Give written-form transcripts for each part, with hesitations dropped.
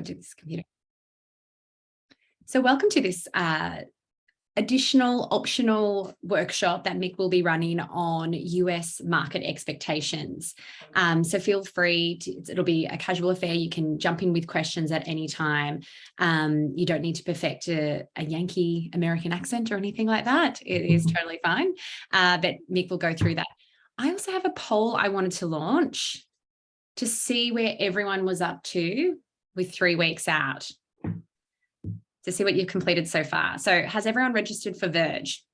I'll do this computer. So welcome to this additional optional workshop that Mick will be running on US market expectations. So feel free it'll be a casual affair. You can jump in with questions at any time. You don't need to perfect a Yankee American accent or anything like that. It is totally fine. But Mick will go through that. I also have a poll I wanted to launch to see where everyone was up to with 3 weeks out, to see what you've completed so far. So has everyone registered for Verge?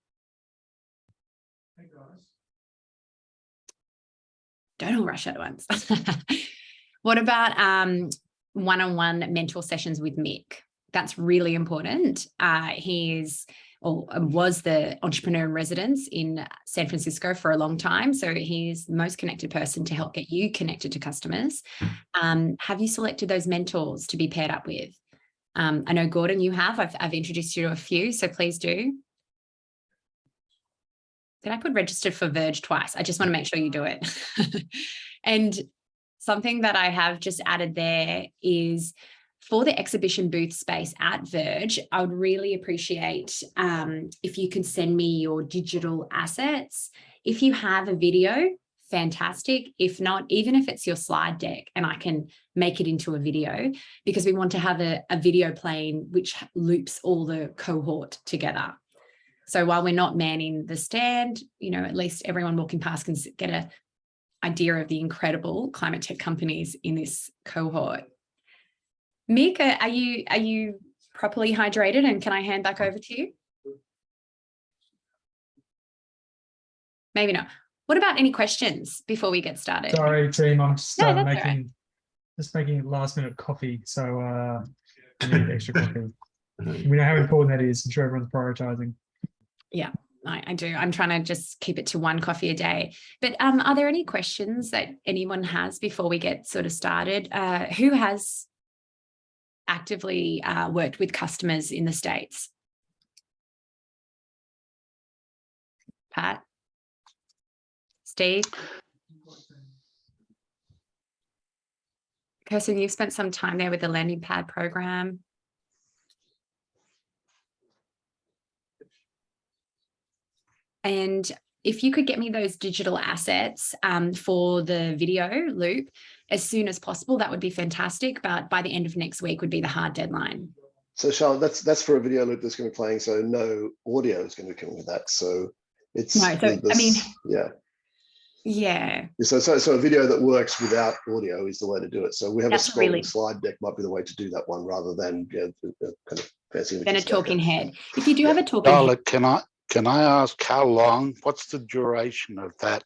Hey guys. Don't all rush at once. What about one-on-one mentor sessions with Mick? That's really important. Was the entrepreneur in residence in San Francisco for a long time. So he's the most connected person to help get you connected to customers. Have you selected those mentors to be paired up with? I know, Gordon, you have. I've introduced you to a few, so please do. Did I put registered for Verge twice? I just want to make sure you do it. And something that I have just added there is for the exhibition booth space at Verge, I would really appreciate if you can send me your digital assets. If you have a video, fantastic. If not, even if it's your slide deck and I can make it into a video, because we want to have a video playing which loops all the cohort together. So while we're not manning the stand, at least everyone walking past can get an idea of the incredible climate tech companies in this cohort. Mick, are you properly hydrated, and can I hand back over to you? Maybe not. What about any questions before we get started? Sorry, team. I'm just making last minute coffee, so I need extra coffee. We know how important that is. I'm sure everyone's prioritizing. Yeah, I do. I'm trying to just keep it to 1 coffee a day. But are there any questions that anyone has before we get sort of started? Who has actively worked with customers in the States? Pat? Steve? Kirsten, you've spent some time there with the landing pad program. And if you could get me those digital assets for the video loop as soon as possible, that would be fantastic. But by the end of next week would be the hard deadline. So Charlotte, that's for a video loop that's going to be playing. So no audio is going to be coming with that. So it's yeah. So a video that works without audio is the way to do it. So we have a scrolling slide deck might be the way to do that one, rather than kind of fancy. Then a talking head. If you do have a talking Charlotte, can I ask how long? What's the duration of that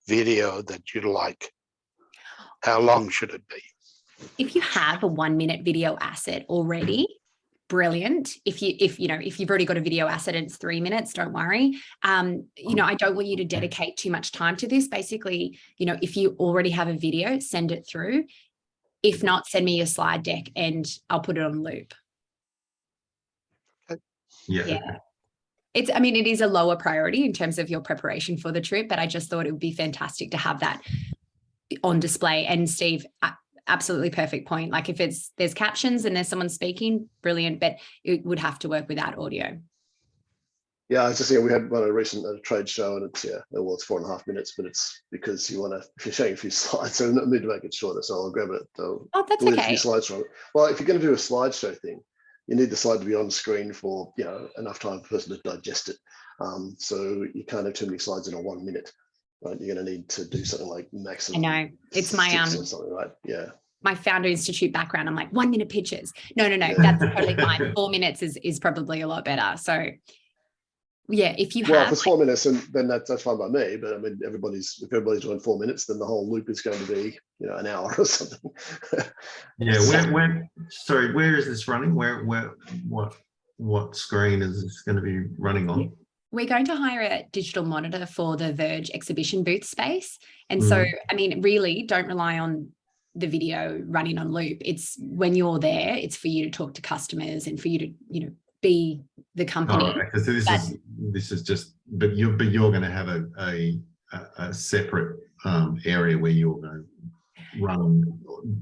video that you'd like? How long should it be? If you have a 1-minute video asset already, brilliant. If you've already got a video asset and it's 3 minutes, don't worry. I don't want you to dedicate too much time to this. Basically, if you already have a video, send it through. If not, send me your slide deck and I'll put it on loop. Okay. Yeah. It is a lower priority in terms of your preparation for the trip, but I just thought it would be fantastic to have that on display. And Steve, absolutely perfect point. Like if there's captions and there's someone speaking, brilliant, but it would have to work without audio. Yeah, I was just saying we had one at a recent trade show, and it's 4.5 minutes, but it's because if you're showing a few slides, so I need to make it shorter. So I'll grab it. That's okay. A few slides from it. Well, if you're going to do a slideshow thing, you need the slide to be on screen for enough time for the person to digest it. So you can't have too many slides in a 1 minute. Right, you're going to need to do something like maximum. I know it's my or something, right? Yeah. My Founder Institute background. I'm like 1 minute pitches. No, that's totally fine. 4 minutes is probably a lot better. So yeah, if if it's 4 minutes, and then that's fine by me. But I mean, if everybody's doing 4 minutes, then the whole loop is going to be an hour or something. Yeah. Where is this running? What screen is this going to be running on? We're going to hire a digital monitor for the Verge exhibition booth space. And so, really don't rely on the video running on loop. It's when you're there, it's for you to talk to customers and for you to, be the company. Oh, okay. So this is just, but you're going to have a separate area where you're going. run?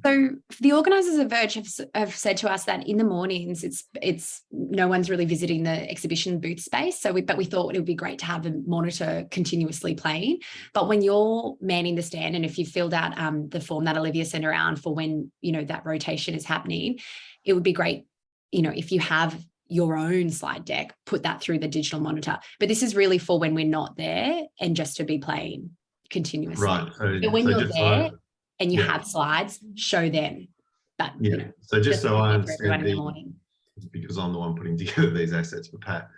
So the organisers of Verge have said to us that in the mornings it's no one's really visiting the exhibition booth space. But we thought it would be great to have a monitor continuously playing. But when you're manning the stand, and if you filled out the form that Olivia sent around for when that rotation is happening, it would be great, if you have your own slide deck, put that through the digital monitor. But this is really for when we're not there and just to be playing continuously. Right. But when you're there and you have slides, show them. But so just so I understand, in the morning. Because I'm the one putting together these assets for Pat,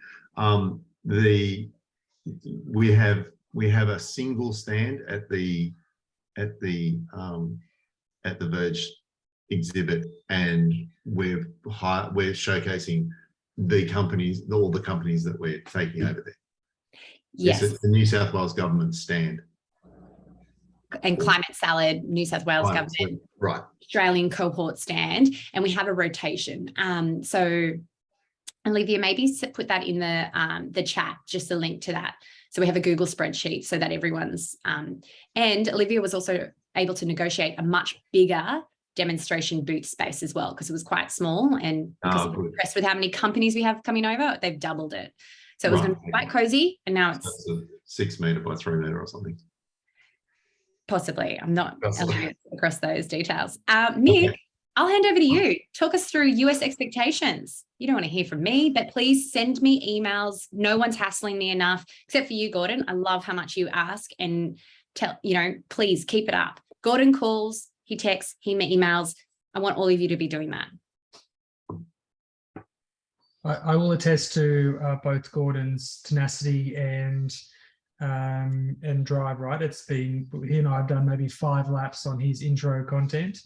we have a single stand at the Verge exhibit, and we're showcasing all the companies that we're taking over there. Yes, it's the New South Wales government stand. And Climate Salad, New South Wales government, right? Australian cohort stand, and we have a rotation. So Olivia, maybe put that in the chat, just a link to that. So we have a Google spreadsheet so that everyone's. And Olivia was also able to negotiate a much bigger demonstration booth space as well, because it was quite small, and because I'm impressed with how many companies we have coming over, they've doubled it. So it was going to be quite cozy, and now it's a 6 metre by 3 metre or something. Possibly. I'm not across those details. Mick, I'll hand over to you. Talk us through US expectations. You don't want to hear from me, but please send me emails. No one's hassling me enough, except for you, Gordon. I love how much you ask, and please keep it up. Gordon calls, he texts, he emails. I want all of you to be doing that. I will attest to both Gordon's tenacity and drive. Right, it's been, he and I have done maybe 5 laps on his intro content.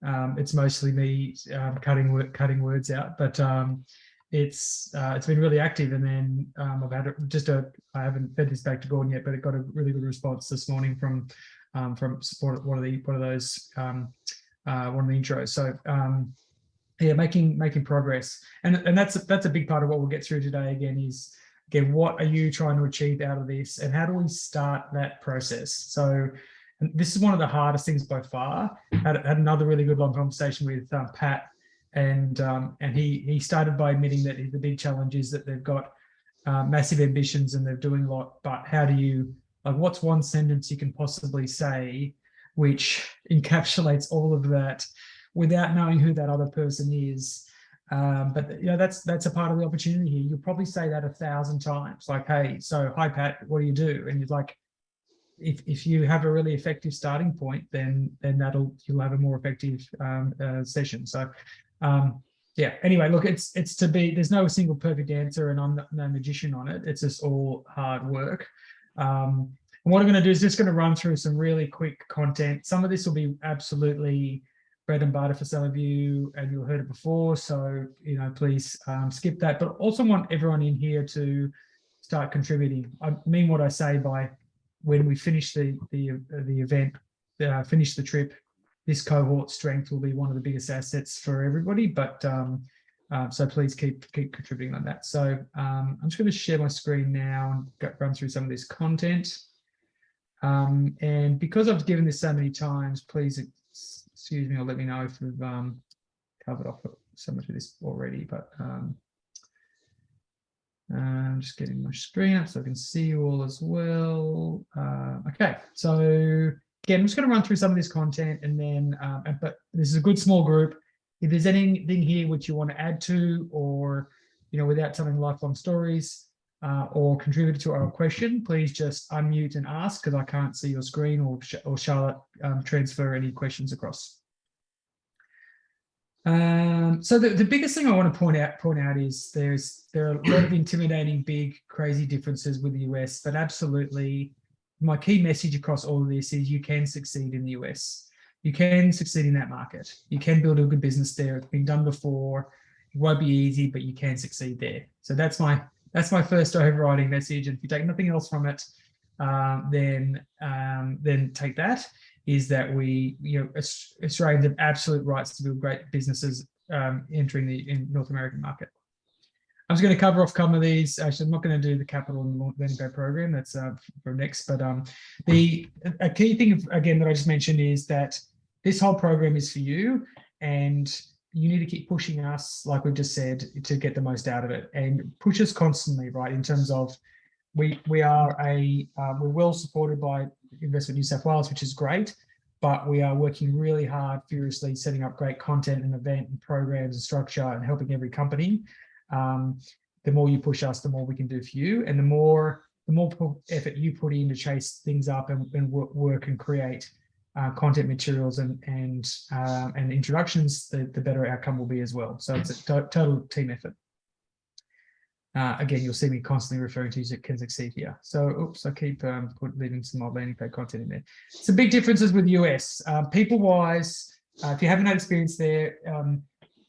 It's mostly me cutting words out, but it's been really active. And then I've had I haven't fed this back to Gordon yet, but it got a really good response this morning from one of the intros. So yeah, making progress, and that's a big part of what we'll get through today. Again, what are you trying to achieve out of this, and how do we start that process? So, and this is one of the hardest things by far. Had another really good long conversation with Pat, and he started by admitting that the big challenge is that they've got massive ambitions and they're doing a lot, but how do you, what's one sentence you can possibly say which encapsulates all of that without knowing who that other person is? But that's a part of the opportunity here. You'll probably say that 1,000 times, like, hey, so hi Pat, what do you do? And you're like, if you have a really effective starting point, then you'll have a more effective session. So yeah, anyway, look, there's no single perfect answer, and I'm no magician on it. It's just all hard work. And what I'm going to do is just going to run through some really quick content. Some of this will be absolutely bread and butter for some of you, and you've heard it before. So, please skip that. But also want everyone in here to start contributing. I mean what I say by when we finish the event, finish the trip, this cohort strength will be one of the biggest assets for everybody. But so please keep contributing on that. So I'm just going to share my screen now and run through some of this content. And because I've given this so many times, please excuse me, or let me know if we've covered off so much of this already. But I'm just getting my screen up so I can see you all as well. Okay, so again, I'm just going to run through some of this content, and then, but this is a good small group. If there's anything here which you want to add to, or without telling lifelong stories, or contribute to our question, please just unmute and ask, because I can't see your screen, or Charlotte transfer any questions across. So the biggest thing I want to point out is there are a lot of intimidating, big, crazy differences with the US, but absolutely my key message across all of this is you can succeed in the US. You can succeed in that market. You can build a good business there. It's been done before. It won't be easy, but you can succeed there. So that's my first overriding message. And if you take nothing else from it, then take that. Is that Australians have absolute rights to build great businesses entering the North American market. I'm just going to cover off some of these. Actually, I'm not going to do the capital and Bendigo program. That's for next. But a key thing again that I just mentioned is that this whole program is for you, and you need to keep pushing us, like we've just said, to get the most out of it, and push us constantly, right? In terms of we're well supported by Investment New South Wales, which is great, but we are working really hard, furiously, setting up great content and event and programs and structure and helping every company. The more you push us, the more we can do for you, and the more effort you put in to chase things up and work and create content materials and introductions, the better outcome will be as well. So it's a total team effort. Again, you'll see me constantly referring to you can succeed here. So, oops, I keep leaving some old landing page content in there. Some big differences with US. People-wise, if you haven't had experience there,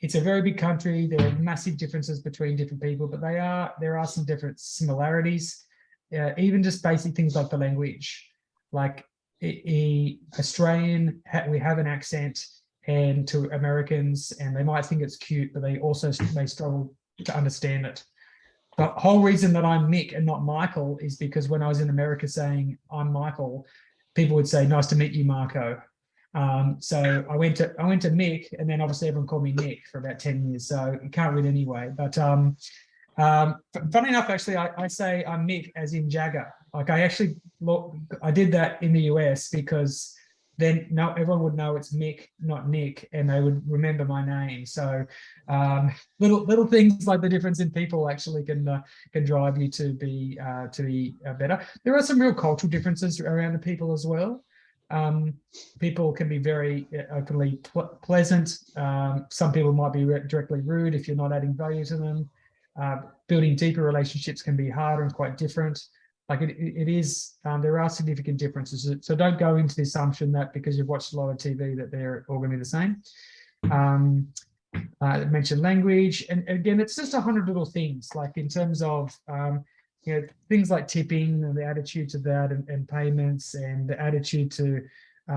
it's a very big country. There are massive differences between different people, but there are some different similarities. Even just basic things like the language. Like Australian, we have an accent, and to Americans, and they might think it's cute, but they also may struggle to understand it. The whole reason that I'm Mick and not Michael is because when I was in America saying I'm Michael, people would say, "Nice to meet you, Marco." So I went to Mick, and then obviously everyone called me Nick for about 10 years. So you can't read anyway. But funny enough, actually, I say I'm Mick as in Jagger. Like I did that in the US because then everyone would know it's Mick, not Nick, and they would remember my name. So little things like the difference in people actually can drive you to be better. There are some real cultural differences around the people as well. People can be very openly pleasant. Some people might be directly rude if you're not adding value to them. Building deeper relationships can be harder and quite different. Like it is, there are significant differences. So don't go into the assumption that because you've watched a lot of TV that they're all going to be the same. I mentioned language, and again, it's just 100 little things. Like in terms of things like tipping and the attitude to that, and payments, and the attitude to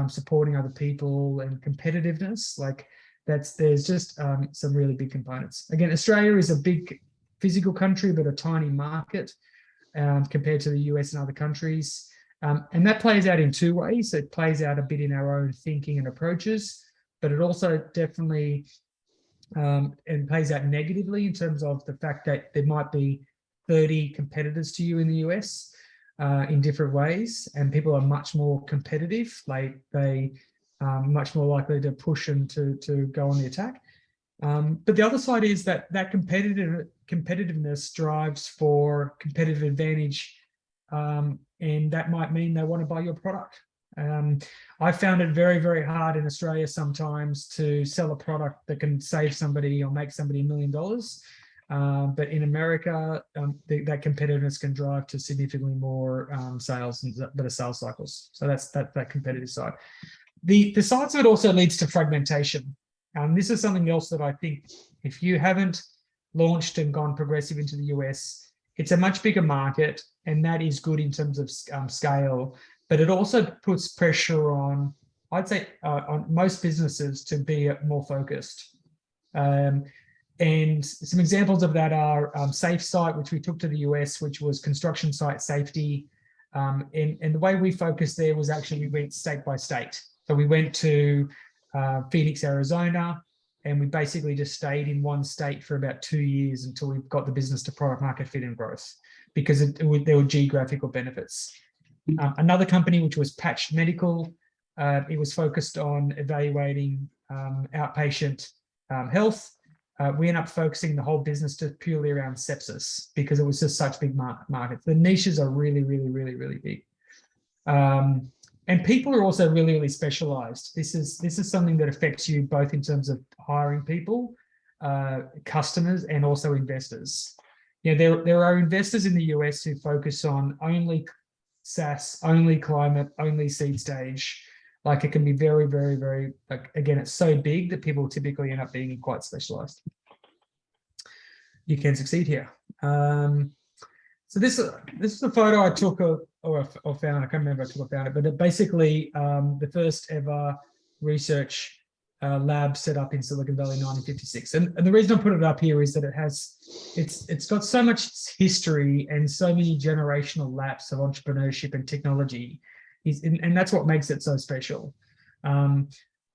supporting other people, and competitiveness. Like there's just some really big components. Again, Australia is a big physical country, but a tiny market. Compared to the US and other countries. And that plays out in two ways. It plays out a bit in our own thinking and approaches, but it also definitely and plays out negatively in terms of the fact that there might be 30 competitors to you in the US in different ways, and people are much more competitive. Like they are much more likely to push and to go on the attack. But the other side is that competitiveness drives for competitive advantage, and that might mean they want to buy your product. I found it very, very hard in Australia sometimes to sell a product that can save somebody or make somebody $1 million. But in America, that competitiveness can drive to significantly more sales and better sales cycles. So that's that competitive side. The side side also leads to fragmentation. This is something else that I think if you haven't launched and gone progressive into the US, it's a much bigger market, and that is good in terms of scale, but it also puts pressure on, I'd say, on most businesses to be more focused. And some examples of that are Safe Site, which we took to the US, which was construction site safety. And the way we focused there was actually we went state by state. So we went to Phoenix, Arizona, and we basically just stayed in one state for about 2 years until we got the business to product market fit and growth, because there were geographical benefits. Another company, which was Patched Medical, it was focused on evaluating outpatient health. We ended up focusing the whole business to purely around sepsis because it was just such big markets. The niches are really, really, really, really big. And people are also really, really specialized. This is something that affects you both in terms of hiring people, customers, and also investors. There are investors in the US who focus on only SaaS, only climate, only seed stage. Like it can be very, very, very, like, again, it's so big that people typically end up being quite specialized. You can succeed here. So this is a photo I took or found. I can't remember if I took or found it, but basically the first ever research lab set up in Silicon Valley in 1956. And the reason I put it up here is that it's got so much history and so many generational laps of entrepreneurship and technology. And that's what makes it so special.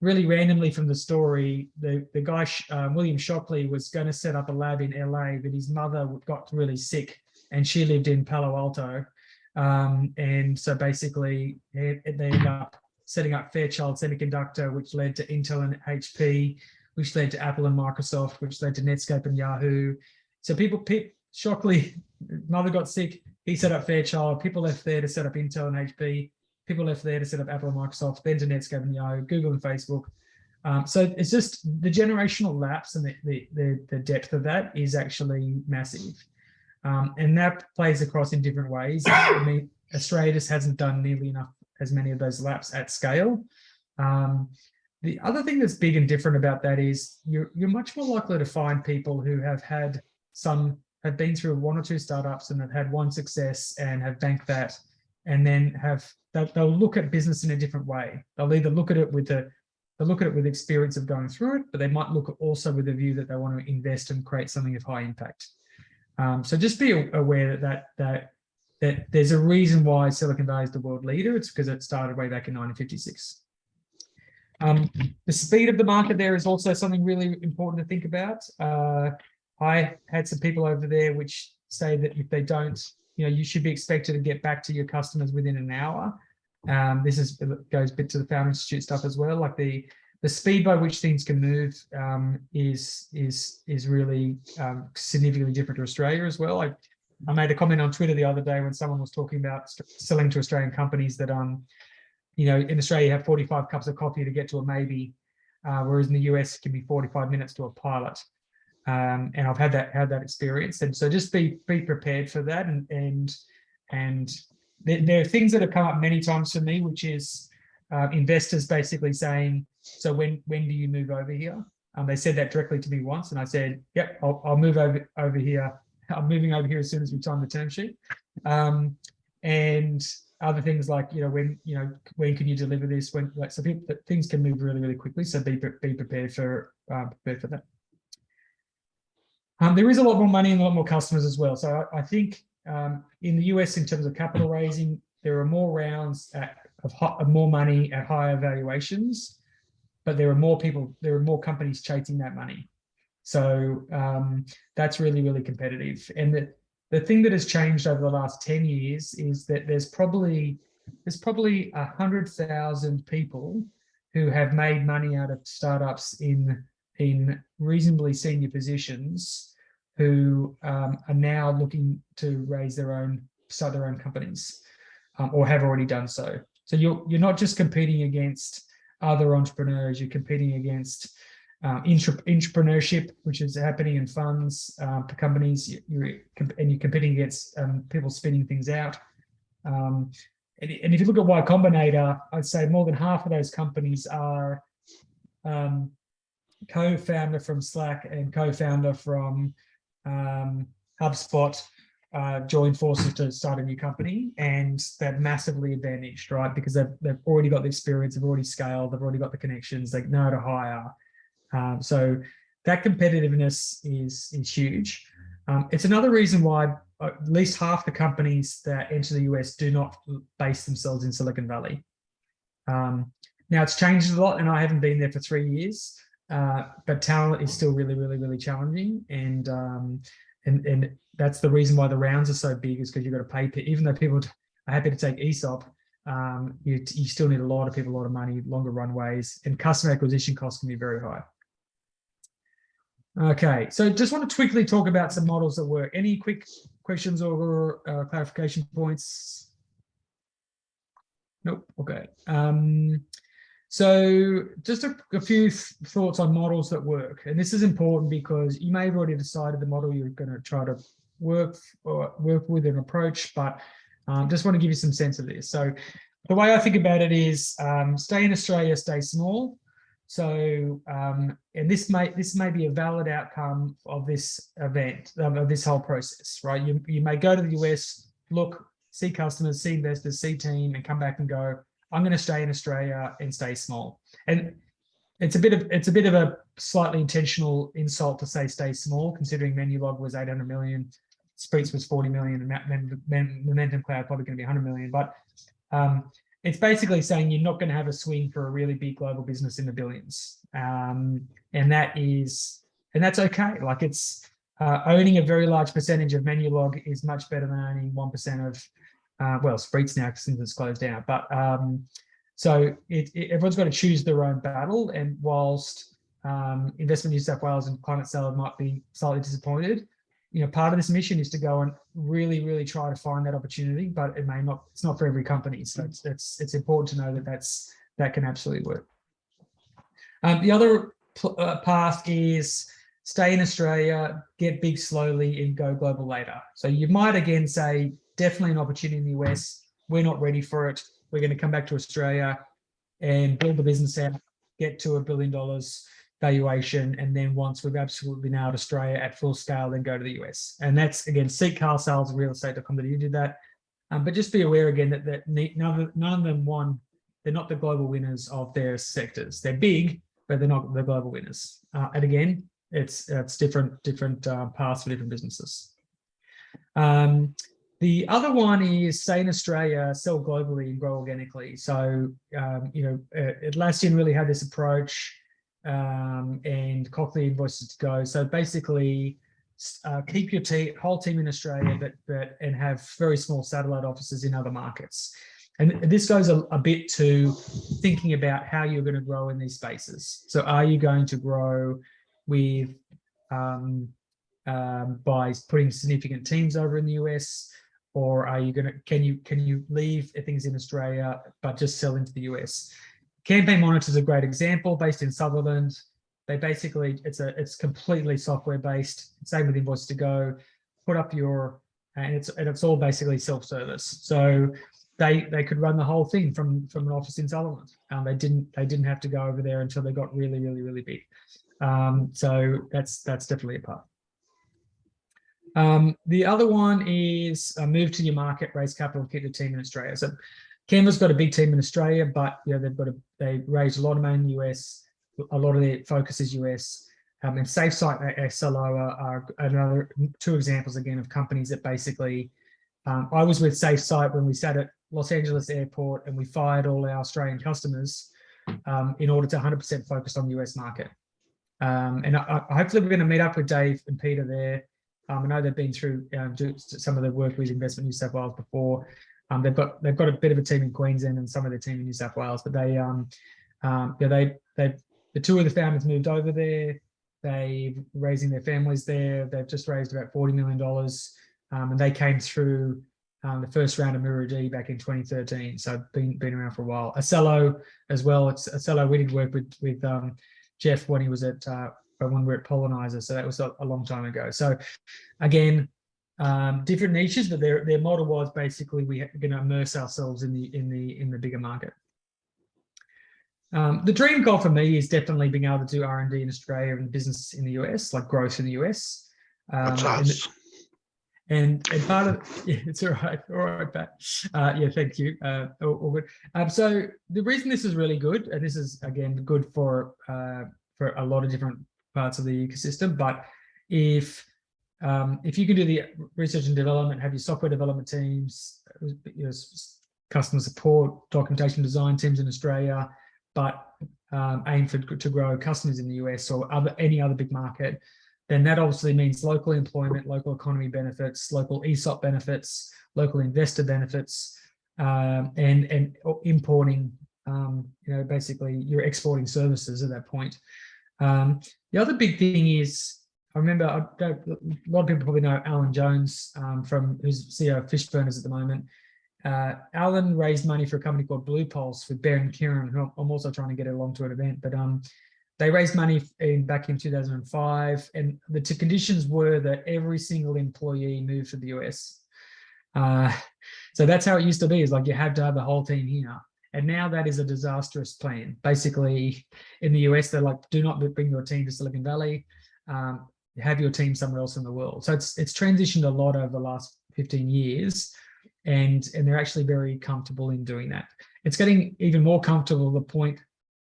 really randomly from the story, the guy, William Shockley, was going to set up a lab in LA, but his mother got really sick and she lived in Palo Alto. And so basically they ended up setting up Fairchild Semiconductor, which led to Intel and HP, which led to Apple and Microsoft, which led to Netscape and Yahoo. So Shockley, mother got sick, he set up Fairchild, people left there to set up Intel and HP, people left there to set up Apple and Microsoft, then to Netscape and Yahoo, Google and Facebook. So it's just the generational lapse and the depth of that is actually massive. And that plays across in different ways. I mean, Australia just hasn't done nearly enough, as many of those laps at scale. The other thing that's big and different about that is you're much more likely to find people who have been through one or two startups and have had one success and have banked that, and then they'll look at business in a different way. They'll either look at it with experience of going through it, but they might look also with a view that they want to invest and create something of high impact. So just be aware that there's a reason why Silicon Valley is the world leader. It's because it started way back in 1956. The speed of the market there is also something really important to think about. I had some people over there which say that if they don't, you should be expected to get back to your customers within an hour. This goes a bit to the Founder Institute stuff as well. Like the speed by which things can move is really significantly different to Australia as well. I made a comment on Twitter the other day when someone was talking about selling to Australian companies that in Australia you have 45 cups of coffee to get to a maybe, whereas in the US it can be 45 minutes to a pilot. And I've had that experience, and so just be prepared for that. And there are things that have come up many times for me, which is investors basically saying, "So when do you move over here?" They said that directly to me once, and I said, "Yep, I'll move over here. I'm moving over here as soon as we sign the term sheet." And other things like, when can you deliver this? Things can move really, really quickly. So be prepared for that. There is a lot more money and a lot more customers as well. So I think in the US, in terms of capital raising, there are more rounds of more money at higher valuations, but there are more companies chasing that money. So that's really, really competitive. And the thing that has changed over the last 10 years is that there's probably 100,000 people who have made money out of startups in reasonably senior positions who are now looking to start their own companies, or have already done so. So you're not just competing against other entrepreneurs, you're competing against entrepreneurship, which is happening in funds for companies, you're competing against people spinning things out. And if you look at Y Combinator, I'd say more than half of those companies are co-founder from Slack and co-founder from HubSpot joined forces to start a new company, and they're massively advantaged, right? Because they've already got the experience, they've already scaled, they've already got the connections, they know how to hire. So that competitiveness is huge. It's another reason why at least half the companies that enter the US do not base themselves in Silicon Valley. Now it's changed a lot, and I haven't been there for 3 years, but talent is still really, really, really challenging. And that's the reason why the rounds are so big, is because you've got to pay, even though people are happy to take ESOP, you still need a lot of people, a lot of money, longer runways, and customer acquisition costs can be very high. Okay, so just want to quickly talk about some models that work. Any quick questions or clarification points? Nope. Okay. So just a few thoughts on models that work. And this is important because you may have already decided the model you're going to try to work with an approach, but just want to give you some sense of this. So the way I think about it is stay in Australia, stay small. So, and this may be a valid outcome of this event, of this whole process, right? You may go to the US, look, see customers, see investors, see team, and come back and go, I'm going to stay in Australia and stay small. And it's a bit of a slightly intentional insult to say stay small, considering Menulog was 800 million, Spreets was 40 million, and Momentum Cloud probably going to be 100 million. But it's basically saying you're not going to have a swing for a really big global business in the billions. And that's okay. Like it's owning a very large percentage of Menulog is much better than owning 1% of, well, Spreets now since it's closed down. But so everyone's got to choose their own battle. And whilst Investment New South Wales and Climate Salad might be slightly disappointed, part of this mission is to go and really, really try to find that opportunity, but it may not, it's not for every company. So it's important to know that can absolutely work. The other path is stay in Australia, get big slowly and go global later. So you might again say, definitely an opportunity in the US. We're not ready for it. We're going to come back to Australia and build the business out, get to $1 billion valuation, and then once we've absolutely nailed Australia at full scale, then go to the US. And that's, again, seek Carl Sales and realestate.com that you did that. But just be aware again that none of them won. They're not the global winners of their sectors. They're big, but they're not the global winners. And again, it's different paths for different businesses. The other one is stay in Australia, sell globally, and grow organically. So Atlassian really had this approach. And Cochlear Invoices to go. So basically, keep your whole team in Australia, and have very small satellite offices in other markets. And this goes a bit to thinking about how you're going to grow in these spaces. So, are you going to grow with by putting significant teams over in the US, or are you going to can you leave things in Australia but just sell into the US? Campaign Monitor is a great example, based in Sutherland. They basically, it's completely software based. Same with Invoice to Go. Put up and it's all basically self-service. So they could run the whole thing from an office in Sutherland. They didn't have to go over there until they got really, really, really big. So that's definitely a part. The other one is move to your market, raise capital, keep the team in Australia. So Canva's got a big team in Australia, but they raised a lot of money in the US. A lot of their focus is US. And SafeSite, SLO are another two examples again of companies that basically. I was with SafeSite when we sat at Los Angeles Airport and we fired all our Australian customers in order to 100% focus on the US market. And hopefully we're going to meet up with Dave and Peter there. I know they've been through some of the work with Investment New South Wales before. They've got a bit of a team in Queensland and some of their team in New South Wales, but the two of the founders moved over there. They're raising their families there. They've just raised about $40 million, and they came through the first round of Muru-D back in 2013. So been around for a while. Acello as well. It's Acello. We did work with Jeff when he was when we were at Pollenizer. So that was a long time ago. So again. Different niches, but their model was basically we're going to immerse ourselves in the bigger market. The dream goal for me is definitely being able to do R&D in Australia and business in the US, like growth in the US. And part of it's all right, Pat. Yeah, thank you. All good. So the reason this is really good, and this is again good for a lot of different parts of the ecosystem, but if you can do the research and development, have your software development teams, customer support, documentation design teams in Australia, but aim to grow customers in the US or any other big market, then that obviously means local employment, local economy benefits, local ESOP benefits, local investor benefits, and importing. Basically you're exporting services at that point. The other big thing is. I remember a lot of people probably know Alan Jones who's CEO of Fishburners at the moment. Alan raised money for a company called Blue Pulse with Baron Kieran, who I'm also trying to get along to an event. But they raised money back in 2005, and the conditions were that every single employee moved to the US. So that's how it used to be. Is like you had to have the whole team here. And now that is a disastrous plan. Basically, in the US, they're like, do not bring your team to Silicon Valley. Have your team somewhere else in the world. So it's transitioned a lot over the last 15 years, and they're actually very comfortable in doing that. It's getting even more comfortable to the point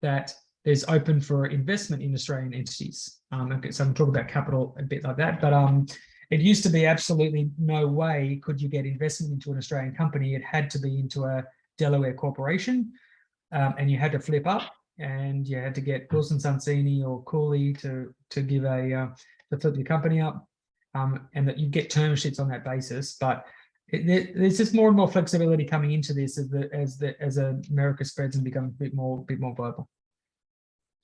that there's open for investment in Australian entities. So I'm talking about capital a bit like that, but it used to be absolutely no way could you get investment into an Australian company. It had to be into a Delaware corporation, and you had to flip up, and you had to get Wilson Sonsini or Cooley to give to flip your company up, and that you get term sheets on that basis. But there's just more and more flexibility coming into this as America spreads and becomes a bit more global.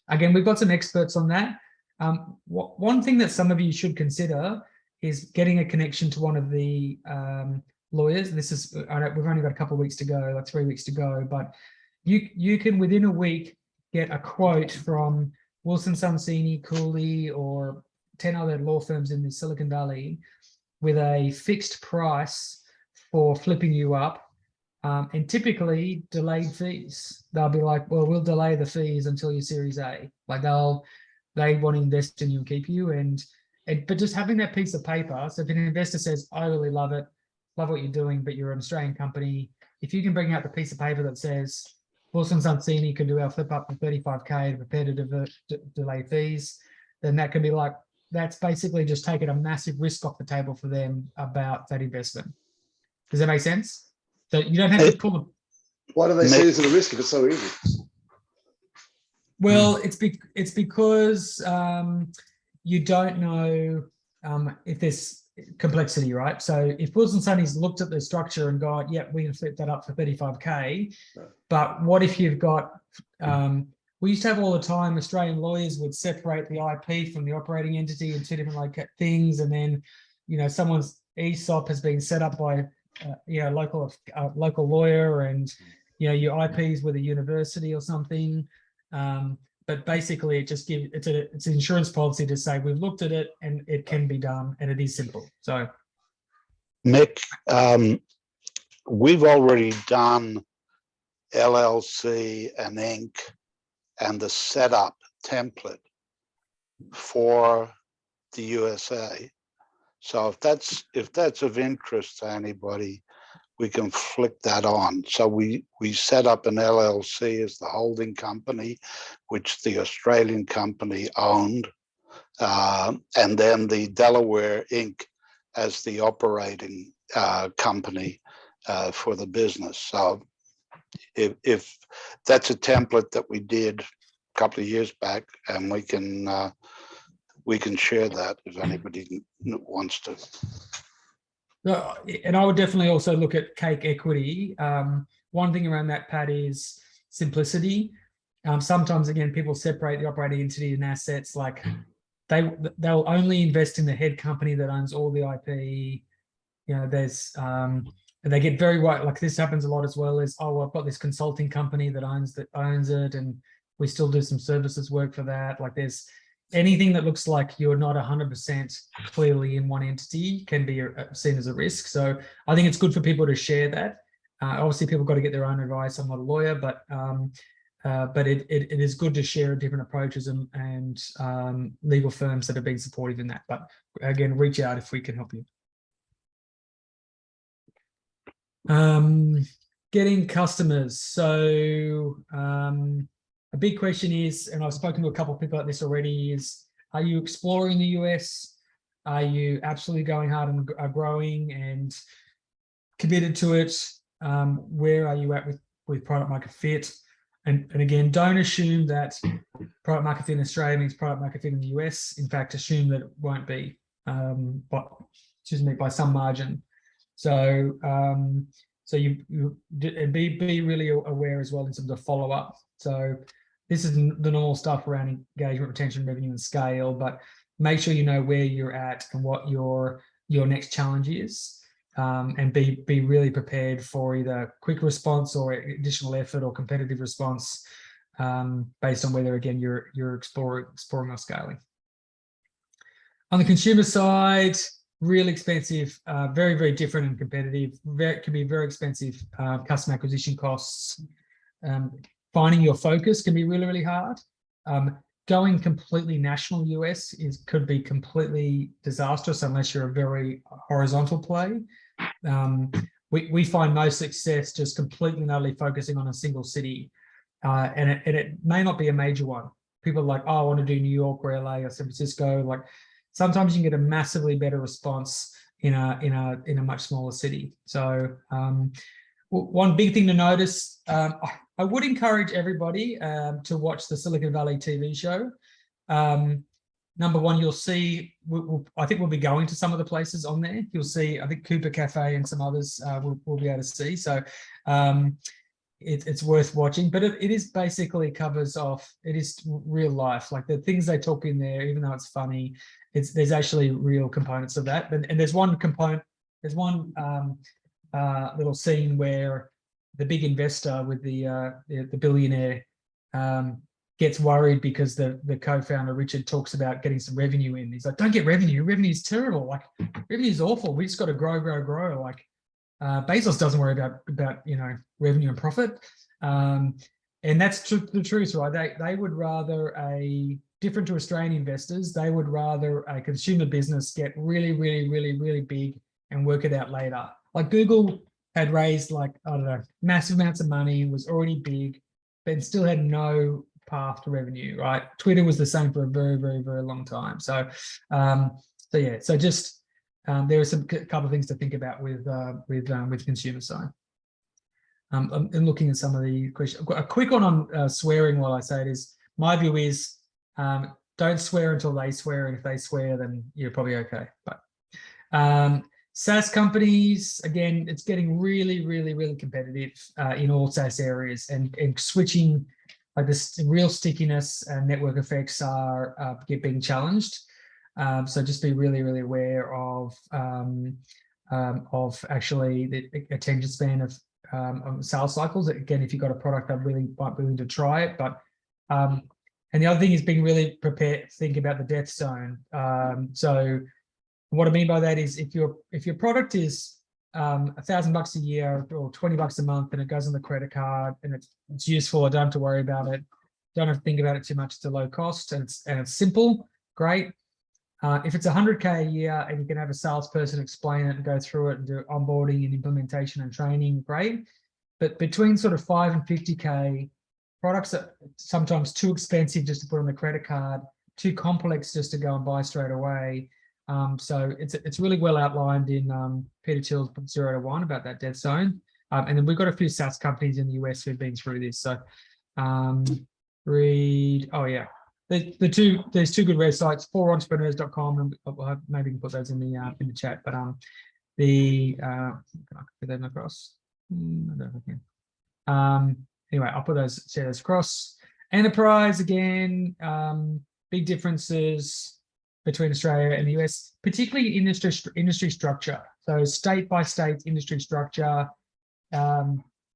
Again, we've got some experts on that. One thing that some of you should consider is getting a connection to one of the lawyers. This is, we've only got a couple of weeks to go, like 3 weeks to go, but you can within a week get a quote from Wilson Sonsini, Cooley, or 10 other law firms in the Silicon Valley with a fixed price for flipping you up, and typically delayed fees. They'll be like, well, we'll delay the fees until your Series A. Like they want to invest in you and keep you, but just having that piece of paper. So if an investor says, I really love it, love what you're doing, but you're an Australian company, if you can bring out the piece of paper that says Wilson Sonsini can do our flip up for 35K prepared to delay fees, then that can be like, that's basically just taking a massive risk off the table for them about that investment. Does that make sense? So you don't have to pull the. Why do they see it as a risk if it's so easy? Well, it's because you don't know if there's complexity, right? So if Wilson Sonsini's looked at the structure and gone, yep, we can flip that up for 35K, but what if you've got, we used to have all the time, Australian lawyers would separate the IP from the operating entity in two different things, and then, someone's ESOP has been set up by, local lawyer, and, your IPs with a university or something. But basically it just gives, it's an insurance policy to say, we've looked at it and it can be done and it is simple. So Mick, we've already done LLC and Inc. and the setup template for the USA. So if that's of interest to anybody, we can flick that on. So we set up an LLC as the holding company, which the Australian company owned, and then the Delaware Inc. as the operating company for the business. So if that's a template that we did a couple of years back, and we can share that if anybody wants to. And I would definitely also look at Cake Equity. One thing around that, Pat, is simplicity. Sometimes, again, people separate the operating entity and assets. Like they'll only invest in the head company that owns all the IP. There's they get very white. Like this happens a lot as well. Is, oh, well, I've got this consulting company that owns it, and we still do some services work for that. Like there's anything that looks like you're not 100% clearly in one entity can be seen as a risk. So I think it's good for people to share that. Obviously, people got to get their own advice. I'm not a lawyer, but it is good to share different approaches and legal firms that have been supportive in that. But again, reach out if we can help you. Getting customers. So a big question is, and I've spoken to a couple of people about this already, is, are you exploring the US? Are you absolutely going hard and are growing and committed to it? Where are you at with product market fit? And again, don't assume that product market fit in Australia means product market fit in the US. In fact, assume that it won't be, by some margin. So you be really aware as well in terms of follow up. So this is the normal stuff around engagement, retention, revenue, and scale, but make sure you know where you're at and what your next challenge is, and be really prepared for either quick response or additional effort or competitive response, based on whether, again, you're exploring or scaling. On the consumer side, really expensive, very, very different and competitive. Can be very expensive customer acquisition costs. Finding your focus can be really, really hard. Going completely national US could be completely disastrous unless you're a very horizontal play. We find most success just completely and utterly focusing on a single city, and it may not be a major one. People are like, oh, I want to do New York or LA or San Francisco. Like sometimes you can get a massively better response in a much smaller city. So one big thing to notice, I would encourage everybody to watch the Silicon Valley TV show. Number one, you'll see, I think we'll be going to some of the places on there. You'll see, I think Cooper Cafe and some others we'll be able to see. So it's worth watching, but it is basically covers off, it is real life. Like the things they talk in there, even though it's funny, there's actually real components of that. And there's one component, there's one little scene where the big investor with the billionaire gets worried because the co-founder Richard talks about getting some revenue in. He's like, don't get revenue. Revenue is terrible. Like revenue is awful. We just got to grow. Like Bezos doesn't worry about revenue and profit. And that's the truth, right? They would rather different to Australian investors, they would rather a consumer business get really, really, really, really big and work it out later. Like Google had raised I don't know, massive amounts of money, was already big, but still had no path to revenue, right? Twitter was the same for a very, very, very long time. So, so just there are some couple of things to think about with consumer side. I'm looking at some of the questions. A quick one on swearing while I say it is, my view is don't swear until they swear, and if they swear, then you're probably okay. But SaaS companies, again, it's getting really, really, really competitive in all SaaS areas, and switching, like this real stickiness and network effects are being challenged. So just be really, really aware of actually the attention span of sales cycles. Again, if you've got a product, I'm really quite willing to try it. But and the other thing is being really prepared, think about the death zone. So what I mean by that is if your product is $1,000 a year or $20 a month, and it goes on the credit card and it's useful, I don't have to worry about it, don't have to think about it too much, it's a low cost and it's simple, great. If it's $100K a year and you can have a salesperson explain it and go through it and do onboarding and implementation and training, great. But between sort of 5 and 50K, products are sometimes too expensive just to put on the credit card, too complex just to go and buy straight away. So it's really well outlined in Peter Thiel's book 0 to 1 about that dead zone. And then we've got a few SaaS companies in the US who've been through this. So there's two good websites, forentrepreneurs.com, and we'll maybe can put those in the chat. But can I put them across? I don't know if I can. Anyway, I'll put share those across. Enterprise, again, big differences between Australia and the US, particularly industry structure. So state by state industry structure.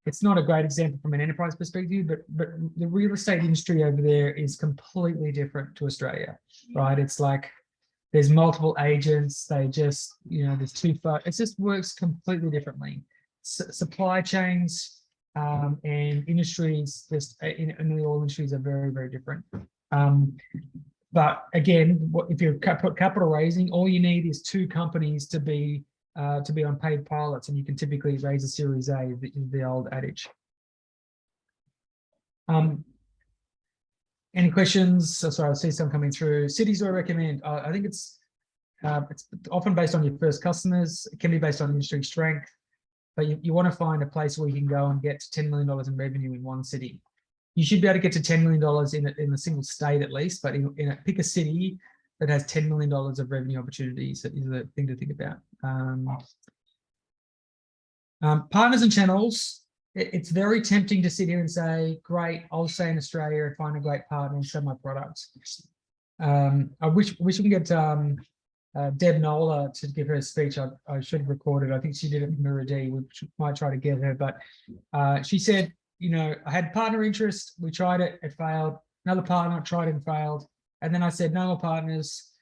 It's not a great example from an enterprise perspective, but the real estate industry over there is completely different to Australia, right? It's like there's multiple agents. They just, there's too far. It just works completely differently. Supply chains and industries, just in all industries, are very, very different. But again, if you're capital raising, all you need is 2 companies to be on paid pilots, and you can typically raise a Series A, the old adage. Any questions? Oh, sorry, I see some coming through. Cities I recommend. I think it's often based on your first customers. It can be based on industry strength, but you want to find a place where you can go and get to $10 million in revenue in one city. You should be able to get to $10 million in a single state at least, but pick a city that has $10 million of revenue opportunities. That is the thing to think about. Partners and channels. It's very tempting to sit here and say, great, I'll stay in Australia and find a great partner and sell my products. I wish we can get Deb Nola to give her a speech. I should have recorded. I think she did it in Miradi. We might try to get her, but she said, I had partner interest. We tried it. It failed. Another partner tried it and failed. And then I said, no more partners.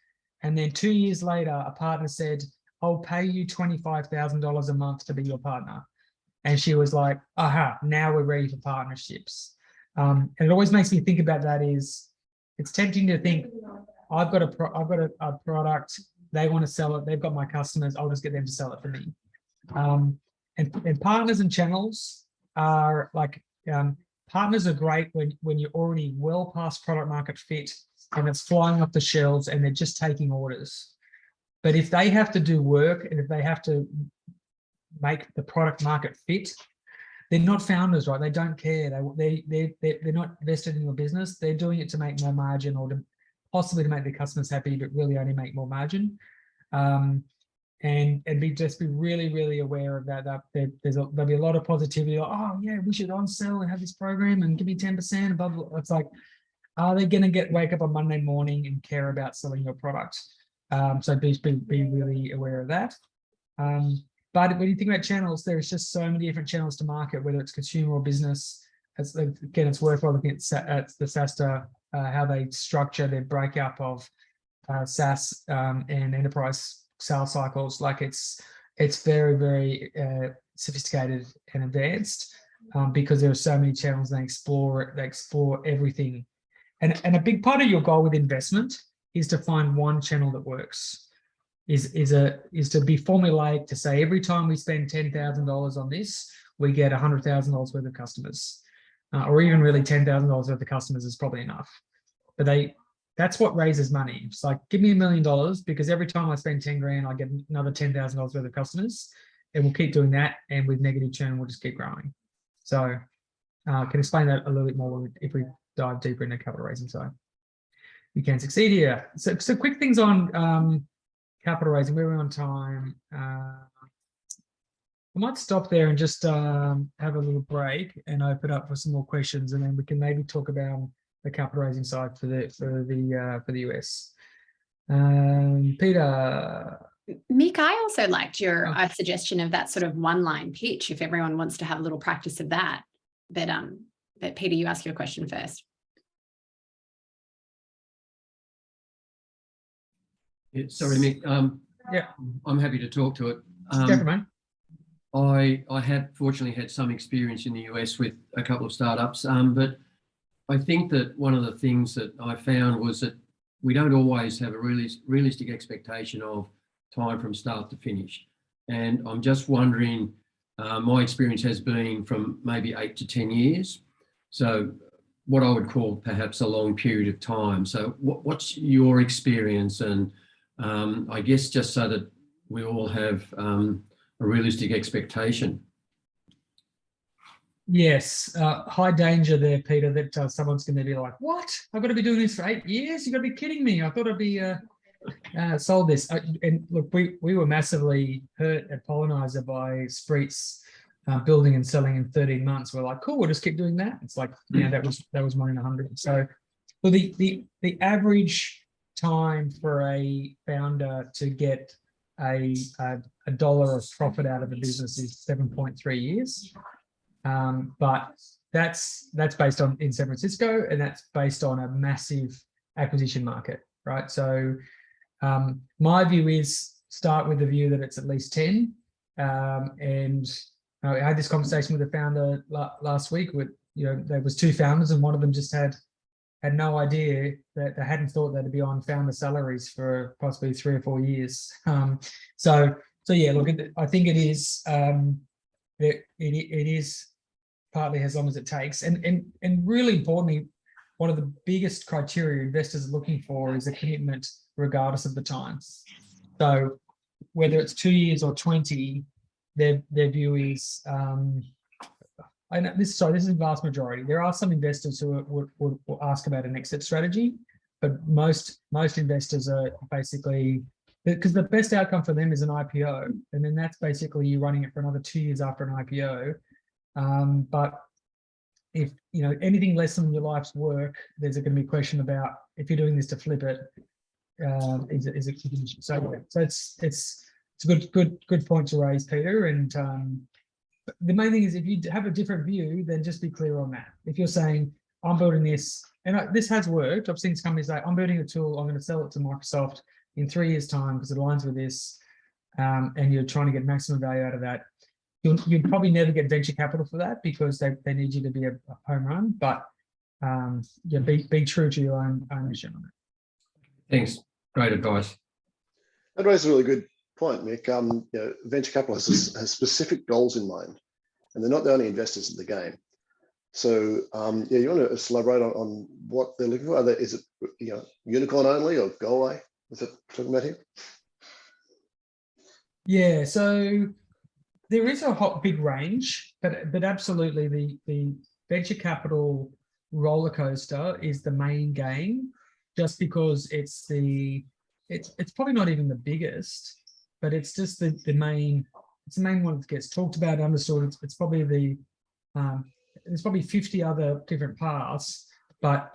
And then 2 years later, a partner said, I'll pay you $25,000 a month to be your partner. And she was like, aha, now we're ready for partnerships. And it always makes me think about that is, it's tempting to think, I've got a product, they want to sell it, they've got my customers, I'll just get them to sell it for me. And partners and channels are like, partners are great when you're already well past product market fit and it's flying off the shelves and they're just taking orders. But if they have to do work and if they have to make the product market fit, they're not founders, right? They don't care. They're not invested in your business. They're doing it to make more margin, or to possibly to make their customers happy, but really only make more margin. And just be really aware of that. There'll be a lot of positivity. Like, oh yeah, we should on sell and have this program and give me 10% and blah, blah, blah. It's like, are they going to wake up on Monday morning and care about selling your product? So be really aware of that. But when you think about channels, there's just so many different channels to market, whether it's consumer or business. Again, it's worthwhile looking at the SaaSta, how they structure their breakup of SaaS and enterprise sales cycles. Like it's very sophisticated and advanced, because there are so many channels. They explore everything, and a big part of your goal with investment is to find one channel that works. Is to be formulaic, to say every time we spend $10,000 on this, we get $100,000 worth of customers, or even really $10,000 worth of customers is probably enough. But that's what raises money. It's like, give me $1 million, because every time I spend 10 grand, I get another $10,000 worth of customers, and we'll keep doing that. And with negative churn, we'll just keep growing. So I can explain that a little bit more if we dive deeper into capital raising. So you can succeed here. So quick things on capital raising. We're on time. I might stop there and just have a little break and open up for some more questions, and then we can maybe talk about the capital raising side for the US. Peter. Mick, I also liked your suggestion of that sort of one-line pitch, if everyone wants to have a little practice of that. But Peter, you ask your question first. Yeah, sorry, Mick. Yeah, I'm happy to talk to it. definitely. I have fortunately had some experience in the US with a couple of startups, but I think that one of the things that I found was that we don't always have a realistic expectation of time from start to finish. And I'm just wondering, my experience has been from maybe 8 to 10 years. So what I would call perhaps a long period of time. So what's your experience? And I guess just so that we all have a realistic expectation. Yes, high danger there, Peter, that someone's going to be like, what? I've got to be doing this for 8 years? You've got to be kidding me. I thought I'd be sold this. And look, we were massively hurt at Pollenizer by Spreet's building and selling in 13 months. We're like, cool, we'll just keep doing that. It's like, that was 1 in 100. So well, the average time for a founder to get a dollar of profit out of a business is 7.3 years. But that's based on in San Francisco, and that's based on a massive acquisition market, right? So my view is start with the view that it's at least 10. And I had this conversation with a founder last week with, there was 2 founders, and one of them just had no idea that they hadn't thought they'd be on founder salaries for possibly 3 or 4 years. So yeah, look, I think it is, it is partly as long as it takes. And really importantly, one of the biggest criteria investors are looking for is a commitment regardless of the time. So whether it's 2 years or 20, their view is, this is a vast majority. There are some investors who would ask about an exit strategy, but most investors are basically, because the best outcome for them is an IPO, and then that's basically you running it for another 2 years after an IPO. But if anything less than your life's work, there's going to be a question about if you're doing this to flip it, is it so it's a good point to raise, Peter. And the main thing is, if you have a different view, then just be clear on that. If you're saying, I'm building this, and this has worked, I've seen companies say, I'm building a tool, I'm going to sell it to Microsoft in 3 years' time because it aligns with this, and you're trying to get maximum value out of that. You'd probably never get venture capital for that because they need you to be a home run, but be true to your own mission on it. Thanks. Great advice. That raises a really good point, Mick. Venture capitalists has specific goals in mind, and they're not the only investors in the game. So you want to elaborate on what they're looking for? Is it unicorn only or go away? Is that talking about here? Yeah. So There is a big range, but absolutely the venture capital roller coaster is the main game, just because it's probably not even the biggest, but it's just the main one that gets talked about, understood. It's probably there's probably 50 other different paths, but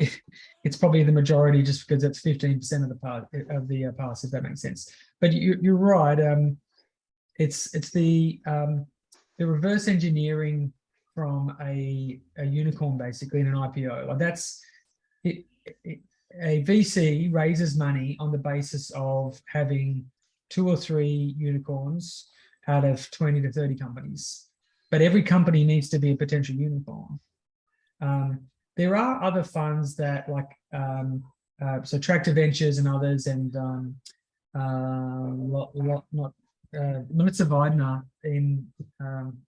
it's probably the majority just because it's 15% of the paths, if that makes sense. But you're right. It's the reverse engineering from a unicorn, basically, in an IPO. Like that's it. A VC raises money on the basis of having 2 or 3 unicorns out of 20 to 30 companies, but every company needs to be a potential unicorn. There are other funds that so Tractor Ventures and others, and Melissa Weidner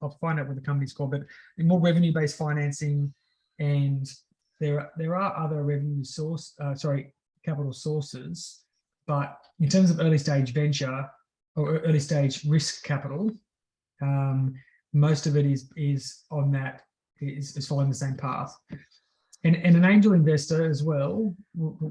I'll find out what the company's called, but in more revenue-based financing, and there are other capital sources, but in terms of early stage venture or early stage risk capital, most of it is following the same path. And an angel investor as well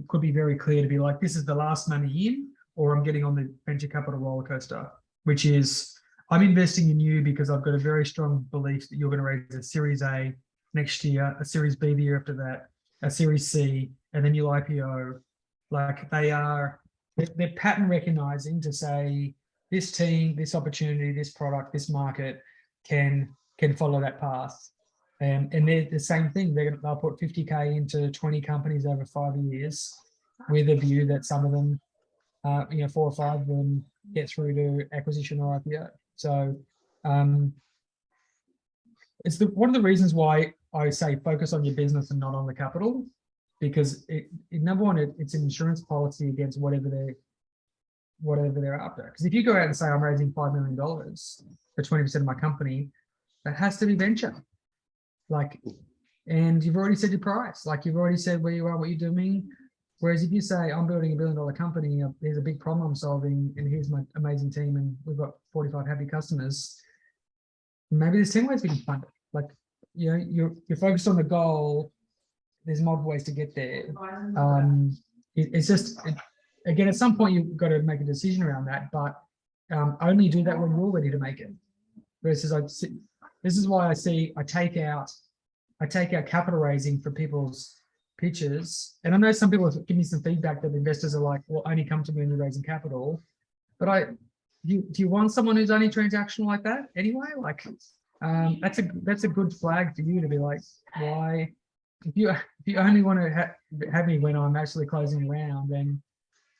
could be very clear to be like, this is the last money in, or I'm getting on the venture capital roller coaster, which is I'm investing in you because I've got a very strong belief that you're going to raise a Series A next year, a Series B the year after that, a Series C, and then you'll IPO. Like they're pattern recognizing to say this team, this opportunity, this product, this market can follow that path. And they're the same thing. They'll put 50K into 20 companies over 5 years with a view that some of them, 4 or 5 of them get through to acquisition or IPO. So it's one of the reasons why I say focus on your business and not on the capital, because number one, it's an insurance policy against whatever they're after. Because if you go out and say I'm raising $5 million for 20% of my company, that has to be venture. And you've already said your price, you've already said where you are, what you're doing. Whereas if you say I'm building $1 billion company, there's a big problem I'm solving, and here's my amazing team, and we've got 45 happy customers, maybe there's 10 ways we can fund it. You're focused on the goal. There's multiple ways to get there. It's just, again, at some point you've got to make a decision around that, but only do that when you're ready to make it. Versus this is why I take out capital raising for people's pitches. And I know some people have given me some feedback that investors are like, well, only come to me when you're raising capital. But do you want someone who's only transactional like that anyway? That's a good flag for you to be like, why? If you only want to have me when I'm actually closing around,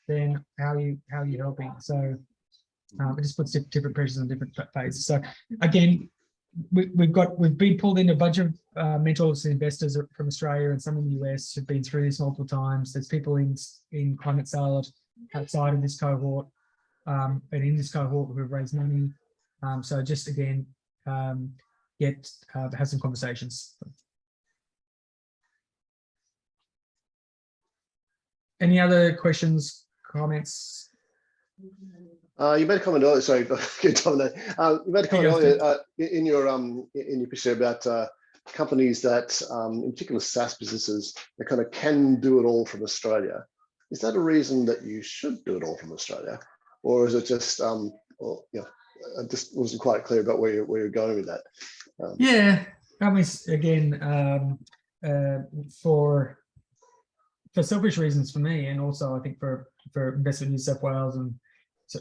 then how are you helping? So it just puts different pressures on different phases. So again, we've been pulled into a bunch of mentors and investors from Australia and some in the US who've been through this multiple times. There's people in Climate Salad outside of this cohort and in this cohort who have raised money. So just again, have some conversations. Any other questions, comments? You made a comment earlier. Sorry, you made a comment earlier in your pitch there about companies that, in particular SaaS businesses, that kind of can do it all from Australia. Is that a reason that you should do it all from Australia, or is it just, I just wasn't quite clear about where you're going with that? Yeah, I mean, again, for selfish reasons for me, and also I think for Investment New South Wales, and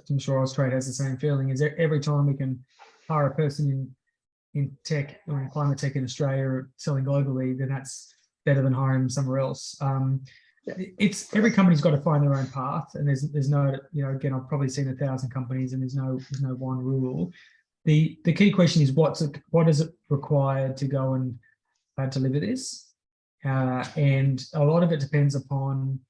I'm sure Australia has the same feeling, is every time we can hire a person in tech or in climate tech in Australia selling globally, then that's better than hiring them somewhere else. It's every company's got to find their own path, and there's no, again, I've probably seen 1,000 companies, and there's no one rule. The key question is what is it required to go and deliver this? And a lot of it depends upon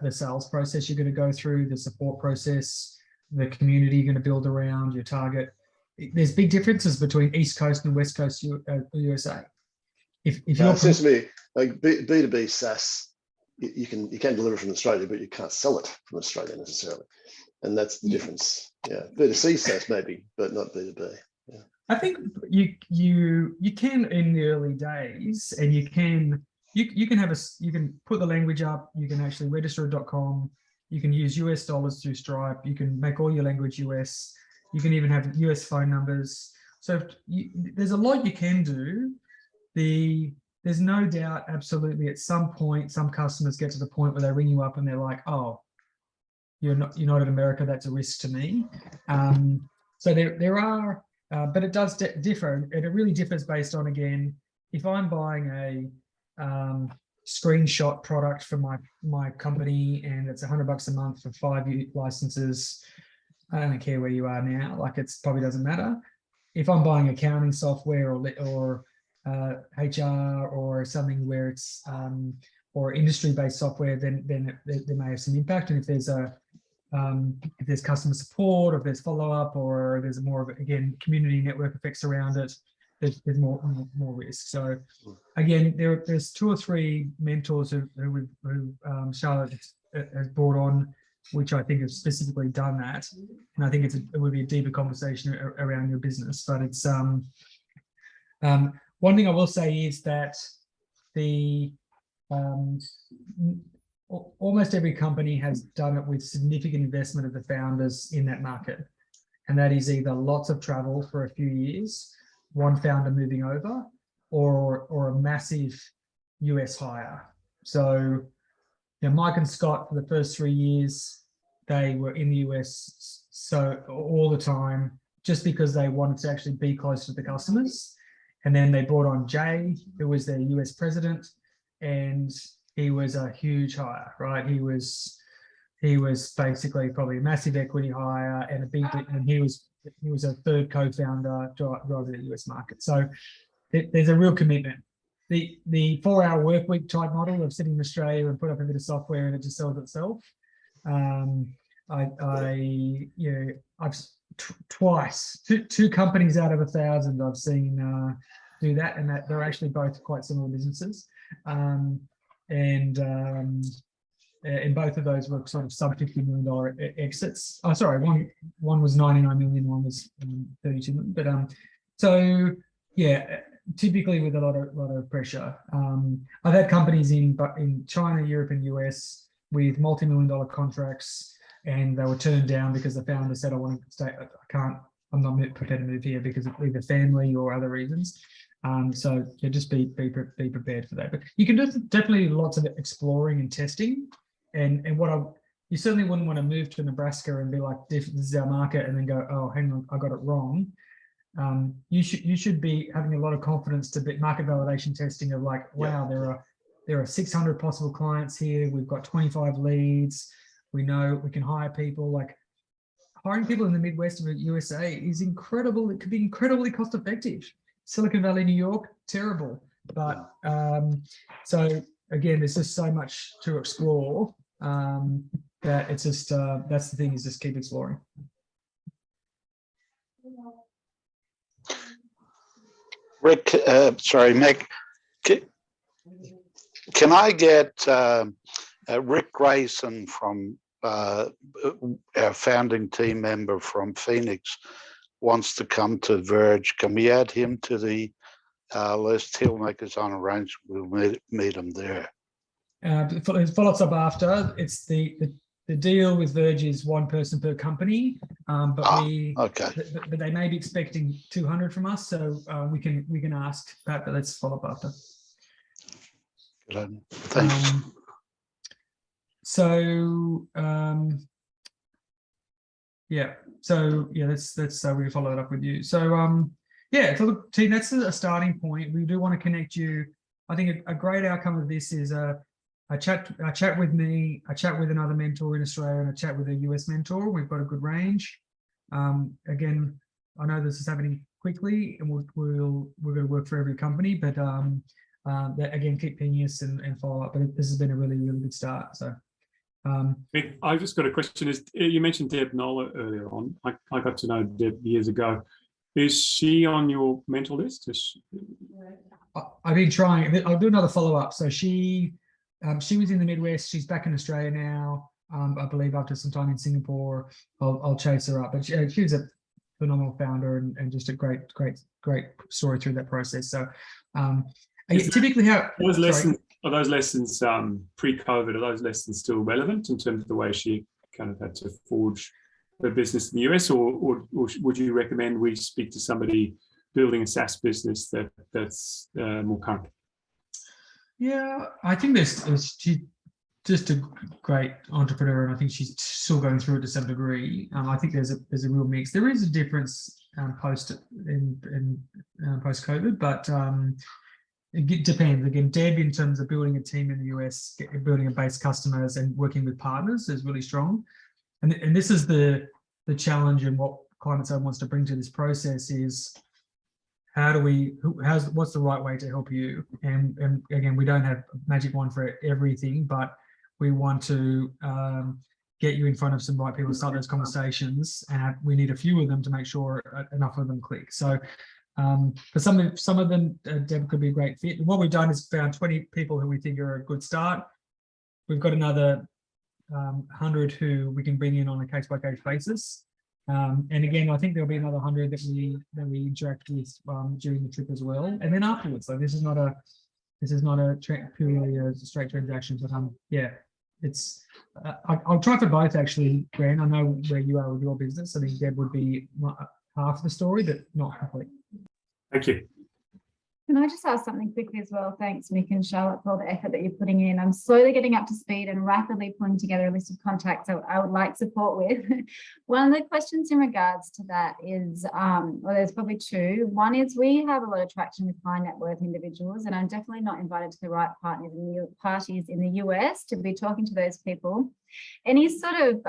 the sales process you're going to go through, the support process, the community you're going to build around your target. There's big differences between East Coast and West Coast USA. If you're it seems to me like B2B SaaS, you can deliver from Australia, but you can't sell it from Australia necessarily, and that's the difference. Yeah, B2C SaaS maybe, but not B2B. I think you can in the early days, and you can put the language up. You can actually register a .com. You can use US dollars through Stripe. You can make all your language US. You can even have US phone numbers. So there's a lot you can do. There's no doubt, absolutely, at some point, some customers get to the point where they ring you up and they're like, "Oh, you're not in America. That's a risk to me." So there are, but it does differ, and it really differs based on, again, if I'm buying a screenshot product for my company and it's $100 a month for 5 licenses, I don't care where you are now. Like, it's probably doesn't matter. If I'm buying accounting software or HR or something where it's or industry-based software, then there may have some impact. And if there's customer support, or if there's follow-up, or there's more of, again, community network effects around it, there's more risk. So again, there's 2 or 3 mentors who Charlotte has brought on, which I think have specifically done that. And I think it would be a deeper conversation around your business. But it's one thing I will say is that almost every company has done it with significant investment of the founders in that market. And that is either lots of travel for a few years, one founder moving over, or a massive US hire. So, Mike and Scott, for the first 3 years, they were in the US so all the time, just because they wanted to actually be close to the customers. And then they brought on Jay, who was their US president, and he was a huge hire, right? He was basically probably a massive equity hire and he was a third co-founder driving the US market. So there's a real commitment. The 4-hour work week type model of sitting in Australia and put up a bit of software and it just sells itself. I've twice, two companies out of 1,000 I've seen do that, and that they're actually both quite similar businesses. And both of those were sort of sub $50 million exits. Oh, sorry, one was 99 million, one was 32 million. But so yeah, typically with a lot of pressure. I've had companies in China, Europe, and US with multi-million-dollar contracts, and they were turned down because the founder said, "I want to stay. I'm not prepared to move here because of either family or other reasons." So yeah, just be prepared for that. But you can do definitely lots of exploring and testing. And you certainly wouldn't want to move to Nebraska and be like, "This is our market," and then go, "Oh, hang on, I got it wrong." You should be having a lot of confidence to be market validation testing of like, wow, there are 600 possible clients here. We've got 25 leads. We know we can hire people. Like, hiring people in the Midwest of the USA is incredible. It could be incredibly cost effective. Silicon Valley, New York, terrible. But so again, there's just so much to explore that it's just that's the thing, is just keep exploring. Rick, sorry, Mick, can I get Rick Grayson from our founding team member from Phoenix wants to come to Verge? Can we add him to the list? He'll make his own arrangement. We'll meet him there. Follow-ups up after. It's the deal with Verge is 1 person per company, but they may be expecting 200 from us, so we can ask that, but let's follow up after. Good. Thanks. Let's we follow it up with you. So so look, team, that's a starting point. We do want to connect you. I think a great outcome of this is a chat with me, a chat with another mentor in Australia, and a chat with a US mentor. We've got a good range. Again, I know this is happening quickly, and we're going to work for every company, but again, keep pinging us and follow up. But this has been a really, really good start. So. Mick, I've just got a question. You mentioned Deb Nola earlier on. I got to know Deb years ago. Is she on your mentor list? I've been trying. I'll do another follow-up. So she was in the Midwest. She's back in Australia now. I believe after some time in Singapore, I'll chase her up. But she was a phenomenal founder and just a great story through that process. So Is typically how those lessons are those lessons pre-COVID, are those lessons still relevant in terms of the way she kind of had to forge her business in the US, or would you recommend we speak to somebody building a SaaS business that's more current? Yeah, I think she's just a great entrepreneur, and I think she's still going through it to some degree. I think there's a real mix. There is a difference post COVID, but it depends. Again, Deb, in terms of building a team in the US, building a base customers and working with partners, is really strong. And this is the challenge, and what Climate Zone wants to bring to this process is, what's the right way to help you? And again, we don't have a magic wand for everything, but we want to get you in front of some right people to start those conversations, and we need a few of them to make sure enough of them click. So for some of them, Deb could be a great fit. And what we've done is found 20 people who we think are a good start. We've got another 100 who we can bring in on a case-by-case basis. And again, I think there'll be another 100 that we interact with during the trip as well, and then afterwards. So this is not a purely a straight transaction, but yeah, it's I'll try for both actually, Grant. I know where you are with your business. I think Deb would be half the story, but not complete. Thank you. Can I just ask something quickly as well? Thanks, Mick and Charlotte, for all the effort that you're putting in. I'm slowly getting up to speed and rapidly pulling together a list of contacts that I would like support with. One of the questions in regards to that is, well, there's probably two. One is, we have a lot of traction with high net worth individuals, and I'm definitely not invited to the right parties in the US to be talking to those people. Any sort of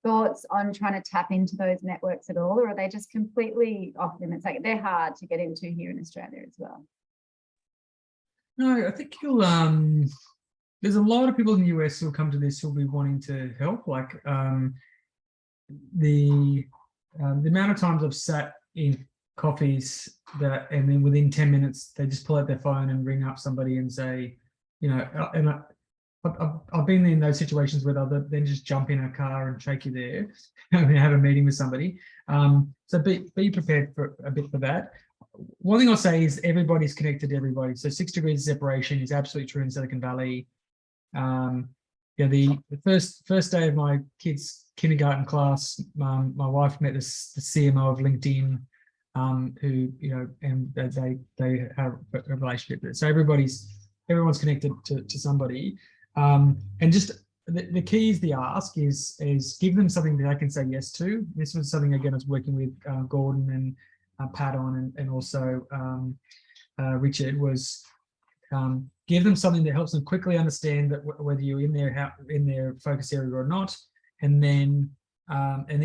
thoughts on trying to tap into those networks at all, or are they just completely off limits? Like, they're hard to get into here in Australia as well? No, I think you'll there's a lot of people in the US who'll come to this who'll be wanting to help. Like the amount of times I've sat in coffees and then within 10 minutes they just pull out their phone and ring up somebody and say, you know, and I've been in those situations where they'll then just jump in a car and take you there and have a meeting with somebody. So be prepared for a bit for that. One thing I'll say is everybody's connected to everybody. So 6 degrees of separation is absolutely true in Silicon Valley. Yeah, the first day of my kids' kindergarten class, my wife met the CMO of LinkedIn, who, you know, and they have a relationship with it. So everyone's connected to somebody. And just the key is the ask is give them something that they can say yes to. This was something, again, I was working with Gordon and Pat on, and also Richard, was give them something that helps them quickly understand that whether you're in their focus area or not, and then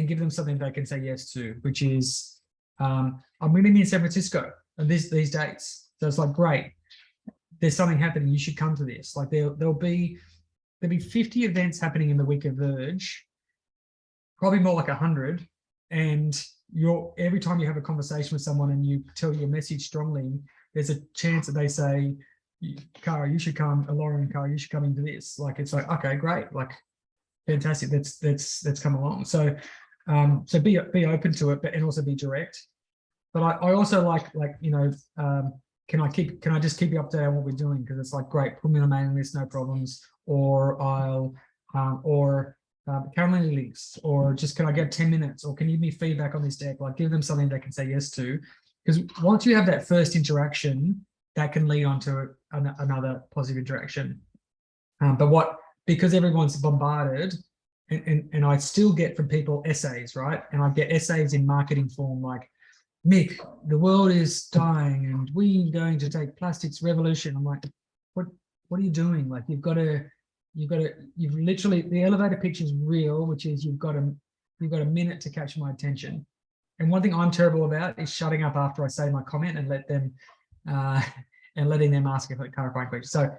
give them something they can say yes to, which is I'm going to be in San Francisco and these dates. So it's like, great, there's something happening, you should come to this. Like there'll be 50 events happening in the week of Verge, probably more like 100, and every time you have a conversation with someone and you tell your message strongly, there's a chance that they say, Cara, you should come, Lauren, Cara, you should come into this. Like, it's like, okay, great, like, fantastic, let's come along. So so be open to it, and also be direct. But I also like, you know, can I just keep you up to date on what we're doing? Because it's like, great, put me on a mailing list, no problems. Or Carolina links, or just, can I get 10 minutes, or can you give me feedback on this deck? Like, give them something they can say yes to, because once you have that first interaction, that can lead on to another positive interaction. Because everyone's bombarded, and I still get from people essays, right? And I get essays in marketing form like, Mick, the world is dying and we're going to take plastics revolution. I'm like, what are you doing? Like, you've literally, the elevator pitch is real, which is you've got a minute to catch my attention. And one thing I'm terrible about is shutting up after I say my comment and letting them ask a clarifying question.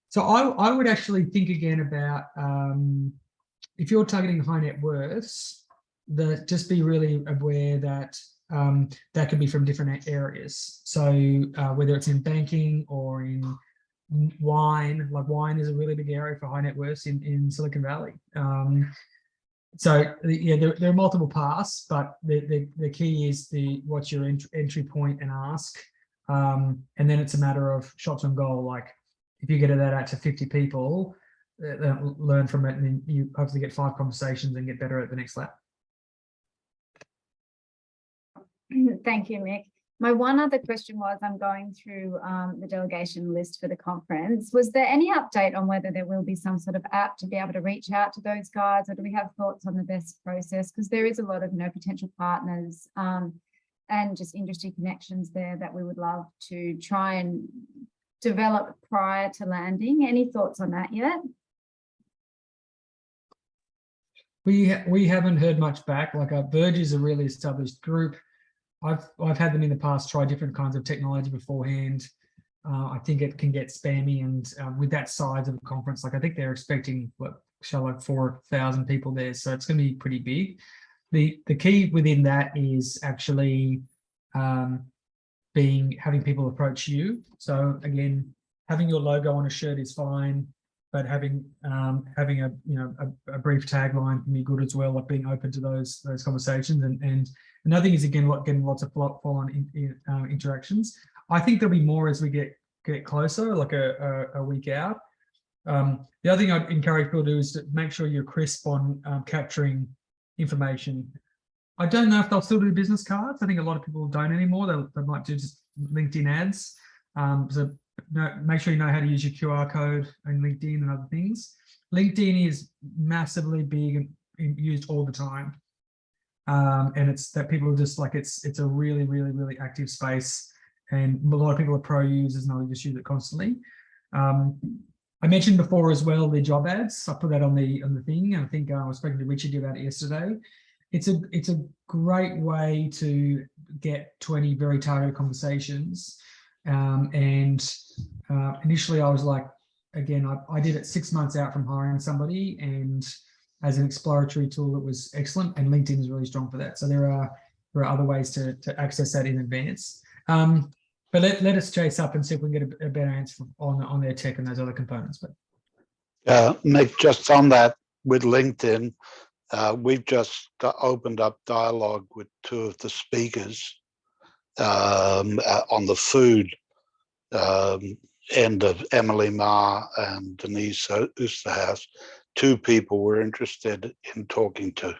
So I would actually think again about if you're targeting high net worths, just be really aware that that could be from different areas. So whether it's in banking or in wine, like wine is a really big area for high net worths in Silicon Valley. So yeah, there are multiple paths, but the key is what's your entry point and ask, and then it's a matter of shots on goal. Like if you get that out to 50 people, learn from it, and then you hopefully get 5 conversations and get better at the next lap. Thank you, Mick. My one other question was, I'm going through the delegation list for the conference. Was there any update on whether there will be some sort of app to be able to reach out to those guys, or do we have thoughts on the best process? Because there is a lot of potential partners and just industry connections there that we would love to try and develop prior to landing. Any thoughts on that yet? We haven't heard much back. Like Verge is a really established group. I've had them in the past try different kinds of technology beforehand. I think it can get spammy, and with that size of a conference, like I think they're expecting like 4,000 people there, so it's going to be pretty big. The key within that is actually having people approach you. So again, having your logo on a shirt is fine, but having a brief tagline can be good as well, like being open to those conversations. And another thing is, again, getting lots of follow-on interactions. I think there'll be more as we get closer, like a week out. The other thing I'd encourage people to do is to make sure you're crisp on capturing information. I don't know if they'll still do business cards. I think a lot of people don't anymore. They might do just LinkedIn ads. So make sure you know how to use your QR code on LinkedIn and other things. LinkedIn is massively big and used all the time. And it's that people are just like, it's a really, really, really active space, and a lot of people are pro users and they just use it constantly. I mentioned before as well the job ads. I put that on the thing, and I think I was speaking to Richard about it yesterday. It's a great way to get 20 very targeted conversations. Initially I was like, again, I did it 6 months out from hiring somebody, and as an exploratory tool, it was excellent, and LinkedIn is really strong for that. So there are other ways to access that in advance. But let us chase up and see if we can get a better answer on their tech and those other components. But Nick, just on that with LinkedIn, we've just opened up dialogue with 2 of the speakers on the food end of Emily Ma and Denise Oosterhuis. 2 people we're interested in talking to.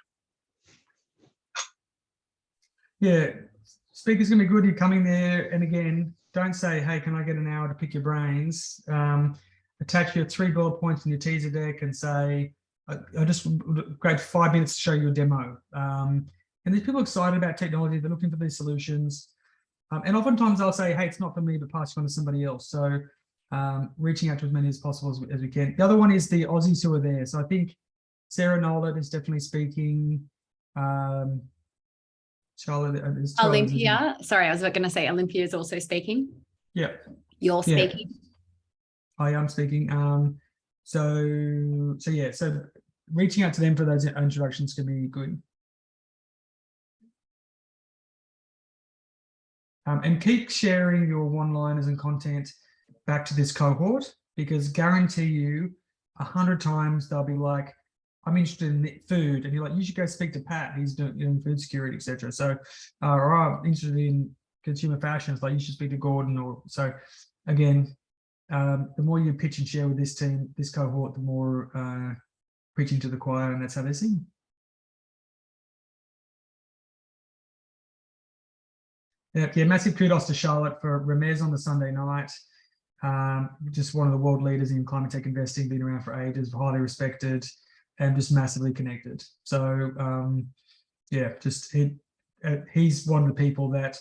yeah, speaker's gonna be good. You're coming there, and again, don't say, hey, can I get an hour to pick your brains? Attach your 3 bullet points in your teaser deck and say, I just great 5 minutes to show you a demo. And there's people excited about technology. They're looking for these solutions. And oftentimes I'll say, hey, it's not for me, but pass it on to somebody else. So reaching out to as many as possible as we can. The other one is the Aussies who are there. So I think Sarah Nolan is definitely speaking. Charlotte, Olympia. Sorry, I was going to say Olympia is also speaking. Yeah. You're speaking. I am speaking. So reaching out to them for those introductions can be good. And keep sharing your one-liners and content back to this cohort, because guarantee you 100 times they'll be like, I'm interested in food, and you're like, you should go speak to Pat, he's doing food security, etc. So or I'm interested in consumer fashion, it's like you should speak to Gordon. Or so again, the more you pitch and share with this team, this cohort, the more preaching to the choir, and that's how they sing. Yeah, massive kudos to Charlotte for Remez on the Sunday night. Just one of the world leaders in climate tech investing, been around for ages, highly respected, and just massively connected. So yeah, just he's one of the people that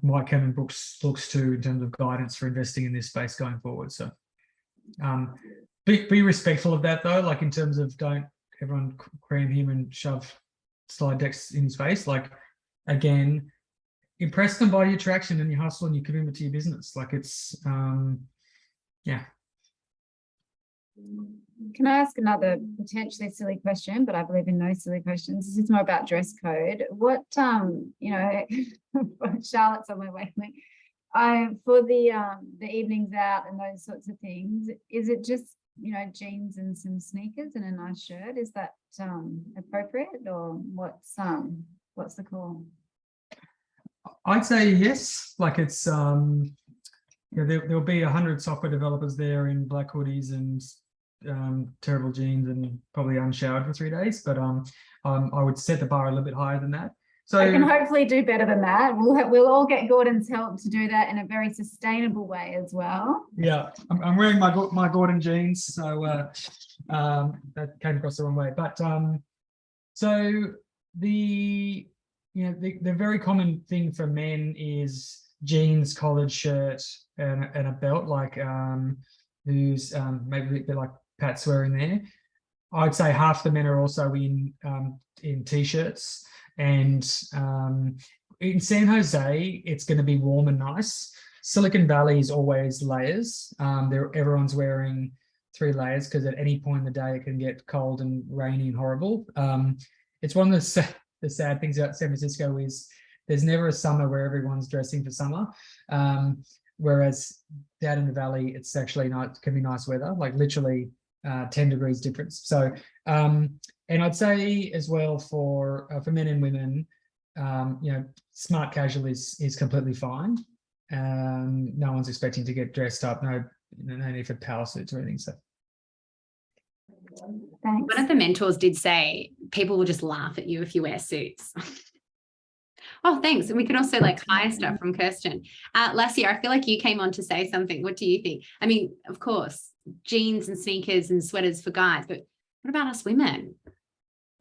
Mike Cameron looks to in terms of guidance for investing in this space going forward. So be respectful of that though, like in terms of don't everyone cream him and shove slide decks in his face. Like again, impress them by your traction and your hustle and your commitment to your business. Like it's yeah. Can I ask another potentially silly question, but I believe in no silly questions. This is more about dress code. What Charlotte's on my wavelength. For the evenings out and those sorts of things, is it just jeans and some sneakers and a nice shirt. Is that appropriate, or what's the call? I'd say yes. Like it's there'll be 100 software developers there in black hoodies and terrible jeans and probably unshowered for 3 days. But I would set the bar a little bit higher than that. So I can hopefully do better than that. We'll all get Gordon's help to do that in a very sustainable way as well. Yeah, I'm wearing my Gordon jeans, so that came across the wrong way. But so the very common thing for men is jeans, collared shirt, and a belt, like who's maybe a bit like Pat's wearing there. I'd say half the men are also in t-shirts. And in San Jose, it's going to be warm and nice. Silicon Valley is always layers. Everyone's wearing 3 layers because at any point in the day it can get cold and rainy and horrible. It's one of the sad things about San Francisco is there's never a summer where everyone's dressing for summer. Whereas down in the valley, it's actually nice, can be nice weather, like literally 10 degrees difference. So and I'd say as well for men and women, smart casual is completely fine. No one's expecting to get dressed up. No need for power suits or anything. So thanks. One of the mentors did say people will just laugh at you if you wear suits. Oh, thanks. And we can also hire stuff from Kirsten. Lassie, I feel like you came on to say something. What do you think? I mean, of course, jeans and sneakers and sweaters for guys, but what about us women?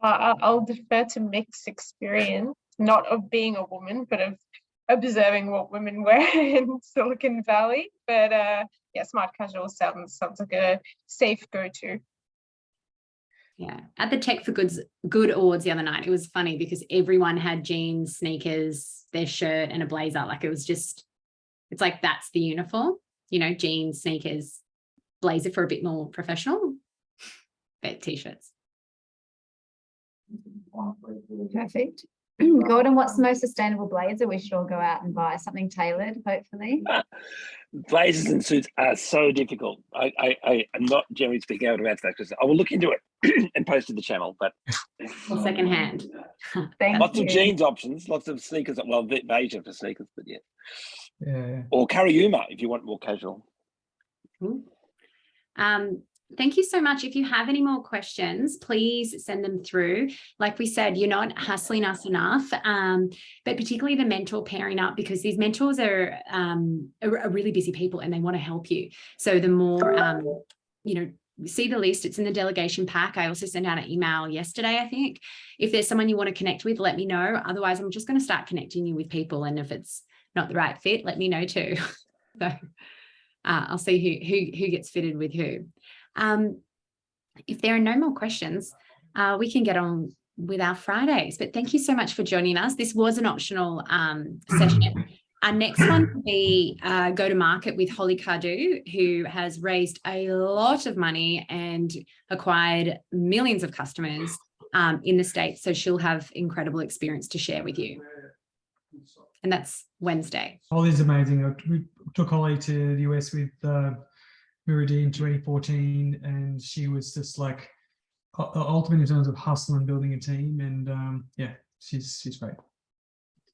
I'll defer to Mick's experience, not of being a woman, but of observing what women wear in Silicon Valley. But yeah, smart casual sounds like a safe go-to. Yeah, at the Tech for Good Awards the other night, it was funny because everyone had jeans, sneakers, their shirt and a blazer. Like it was just, it's like that's the uniform, jeans, sneakers, blazer for a bit more professional, but t-shirts. Perfect. Gordon, what's the most sustainable blazer? We should all go out and buy something tailored, hopefully. Blazers and suits are so difficult. I am not generally speaking able to answer that question. I will look into it and post to the channel, but Or secondhand. lots of jeans options, lots of sneakers. Well, Asia for sneakers, but yeah. Or Kariyuma if you want more casual. Thank you so much. If you have any more questions, please send them through. Like we said, you're not hassling us enough, but particularly the mentor pairing up, because these mentors are really busy people and they want to help you. So the more, see the list, it's in the delegation pack. I also sent out an email yesterday, I think. If there's someone you want to connect with, let me know. Otherwise, I'm just going to start connecting you with people. And if it's not the right fit, let me know too. So I'll see who gets fitted with who. If there are no more questions, we can get on with our Fridays. But thank you so much for joining us. This was an optional session. Our next one will be go to market with Holly Cardew, who has raised a lot of money and acquired millions of customers in the States. So she'll have incredible experience to share with you. And that's Wednesday. Holly's amazing. We took Holly to the US with Muridi in 2014, and she was just like ultimate in terms of hustle and building a team. And yeah, she's great.